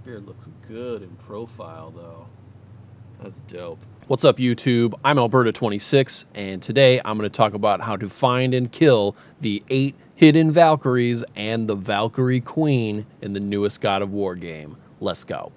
Beard looks good in profile, though. That's dope. What's up, YouTube? I'm Alberta26, and today I'm going to talk about how to find and kill the 8 hidden Valkyries and the Valkyrie Queen in the newest God of War game. Let's go.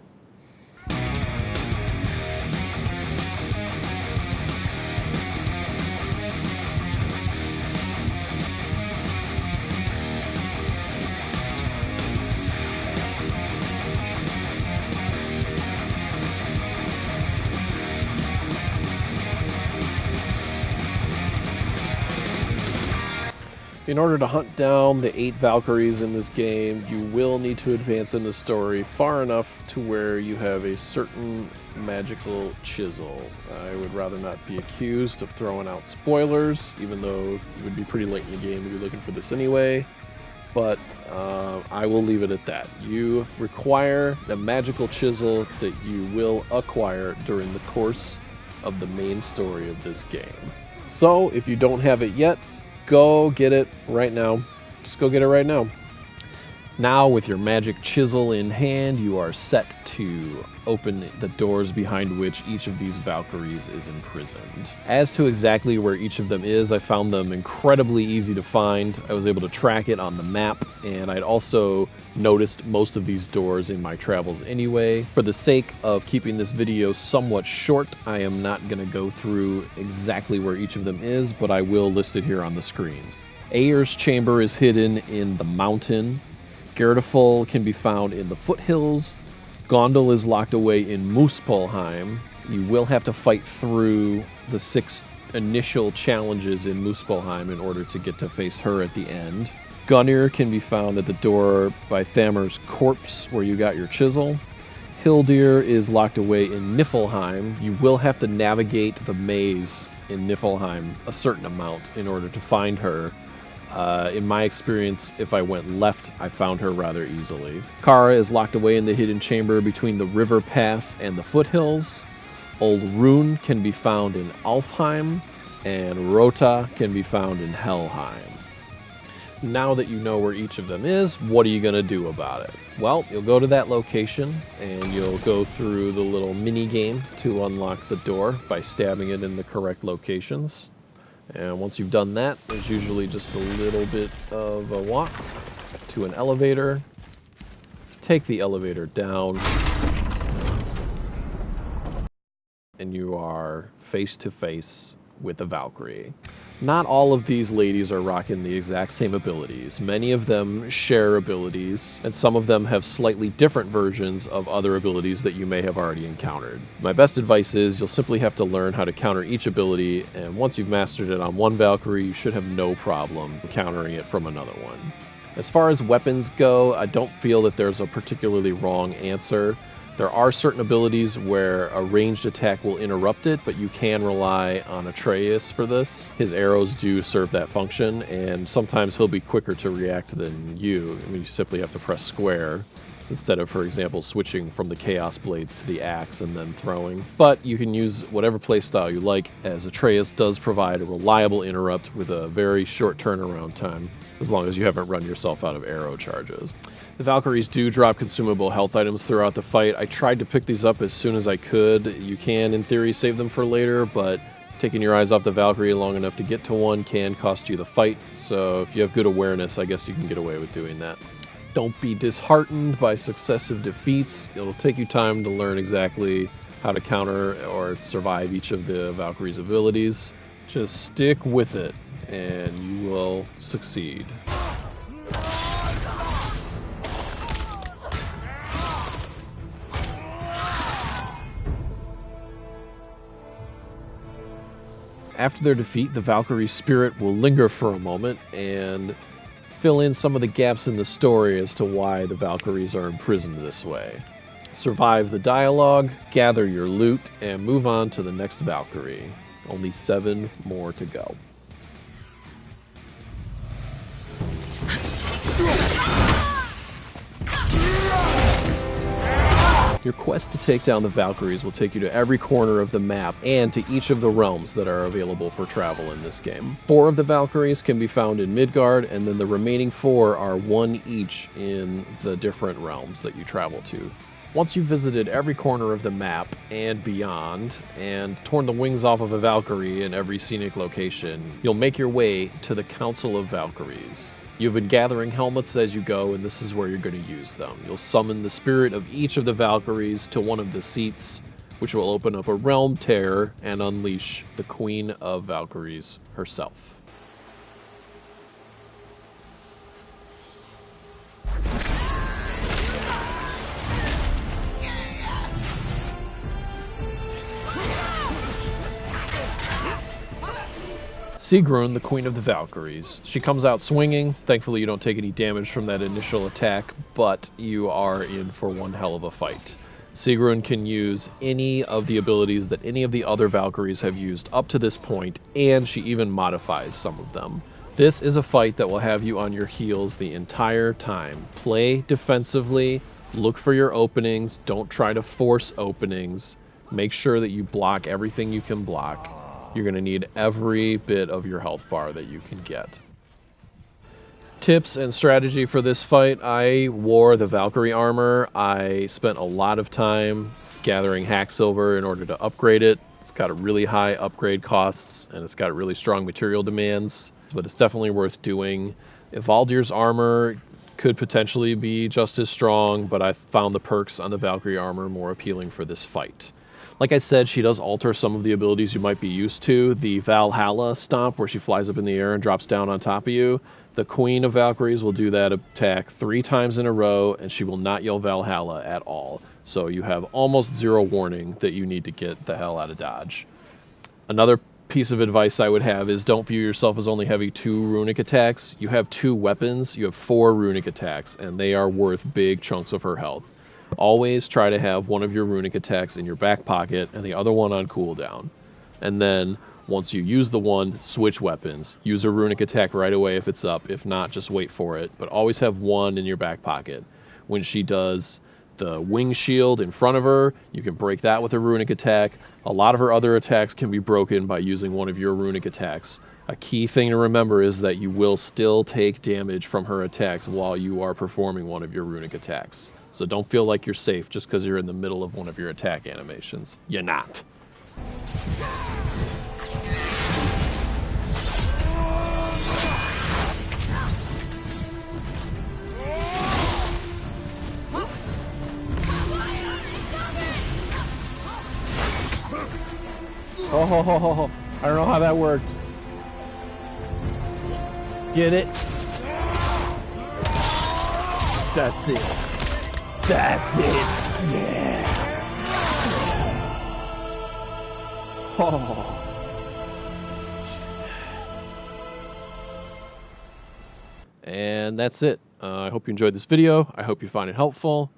In order to hunt down the 8 Valkyries in this game, you will need to advance in the story far enough to where you have a certain magical chisel. I would rather not be accused of throwing out spoilers, even though it would be pretty late in the game to be looking for this anyway, but I will leave it at that. You require the magical chisel that you will acquire during the course of the main story of this game. So, if you don't have it yet, go get it right now. Just go get it right now. Now, with your magic chisel in hand, you are set to open the doors behind which each of these Valkyries is imprisoned. As to exactly where each of them is, I found them incredibly easy to find. I was able to track it on the map, and I'd also noticed most of these doors in my travels anyway. For the sake of keeping this video somewhat short, I am not going to go through exactly where each of them is, but I will list it here on the screens. Ayr's chamber is hidden in the mountain. Gardefull can be found in the foothills. Gondel is locked away in Muspelheim. You will have to fight through the 6 initial challenges in Muspelheim in order to get to face her at the end. Gungnir can be found at the door by Thamer's corpse, where you got your chisel. Hildir is locked away in Niflheim. You will have to navigate the maze in Niflheim a certain amount in order to find her. In my experience, if I went left, I found her rather easily. Kara is locked away in the hidden chamber between the river pass and the foothills. Old Rune can be found in Alfheim, and Rota can be found in Helheim. Now that you know where each of them is, what are you going to do about it? Well, you'll go to that location, and you'll go through the little mini-game to unlock the door by stabbing it in the correct locations. And once you've done that, there's usually just a little bit of a walk to an elevator. Take the elevator down, and you are face to face with a Valkyrie. Not all of these ladies are rocking the exact same abilities. Many of them share abilities, and some of them have slightly different versions of other abilities that you may have already encountered. My best advice is you'll simply have to learn how to counter each ability, and once you've mastered it on one Valkyrie, you should have no problem countering it from another one. As far as weapons go, I don't feel that there's a particularly wrong answer. There are certain abilities where a ranged attack will interrupt it, but you can rely on Atreus for this. His arrows do serve that function, and sometimes he'll be quicker to react than you. I mean, you simply have to press square instead of, for example, switching from the Chaos Blades to the axe and then throwing. But you can use whatever playstyle you like, as Atreus does provide a reliable interrupt with a very short turnaround time, as long as you haven't run yourself out of arrow charges. The Valkyries do drop consumable health items throughout the fight. I tried to pick these up as soon as I could. You can, in theory, save them for later, but taking your eyes off the Valkyrie long enough to get to one can cost you the fight, so if you have good awareness, I guess you can get away with doing that. Don't be disheartened by successive defeats. It'll take you time to learn exactly how to counter or survive each of the Valkyrie's abilities. Just stick with it, and you will succeed. After their defeat, the Valkyrie spirit will linger for a moment and fill in some of the gaps in the story as to why the Valkyries are imprisoned this way. Survive the dialogue, gather your loot, and move on to the next Valkyrie. Only 7 more to go. Your quest to take down the Valkyries will take you to every corner of the map and to each of the realms that are available for travel in this game. 4 of the Valkyries can be found in Midgard, and then the remaining 4 are 1 each in the different realms that you travel to. Once you've visited every corner of the map and beyond, and torn the wings off of a Valkyrie in every scenic location, you'll make your way to the Council of Valkyries. You've been gathering helmets as you go, and this is where you're going to use them. You'll summon the spirit of each of the Valkyries to one of the seats, which will open up a realm tear and unleash the Queen of Valkyries herself. Sigrun, the Queen of the Valkyries. She comes out swinging. Thankfully, you don't take any damage from that initial attack, but you are in for one hell of a fight. Sigrun can use any of the abilities that any of the other Valkyries have used up to this point, and she even modifies some of them. This is a fight that will have you on your heels the entire time. Play defensively, look for your openings, don't try to force openings, make sure that you block everything you can block. You're going to need every bit of your health bar that you can get. Tips and strategy for this fight. I wore the Valkyrie armor. I spent a lot of time gathering hack silver in order to upgrade it. It's got a really high upgrade costs, and it's got really strong material demands, but it's definitely worth doing. Ivaldir's armor could potentially be just as strong, but I found the perks on the Valkyrie armor more appealing for this fight. Like I said, she does alter some of the abilities you might be used to. The Valhalla stomp, where she flies up in the air and drops down on top of you. The Queen of Valkyries will do that attack 3 times in a row, and she will not yell Valhalla at all. So you have almost 0 warning that you need to get the hell out of Dodge. Another piece of advice I would have is don't view yourself as only having 2 runic attacks. You have 2 weapons, you have 4 runic attacks, and they are worth big chunks of her health. Always try to have one of your runic attacks in your back pocket and the other one on cooldown. And then, once you use the one, switch weapons. Use a runic attack right away if it's up. If not, just wait for it. But always have one in your back pocket. When she does the wing shield in front of her, you can break that with a runic attack. A lot of her other attacks can be broken by using one of your runic attacks. A key thing to remember is that you will still take damage from her attacks while you are performing one of your runic attacks. So don't feel like you're safe just because you're in the middle of one of your attack animations. You're not. Oh, I don't know how that worked. Get it? That's it. That's it. Yeah. Oh. And that's it. I hope you enjoyed this video. I hope you find it helpful.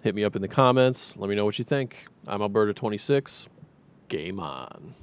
Hit me up in the comments. Let me know what you think. I'm Alberta26. Game on.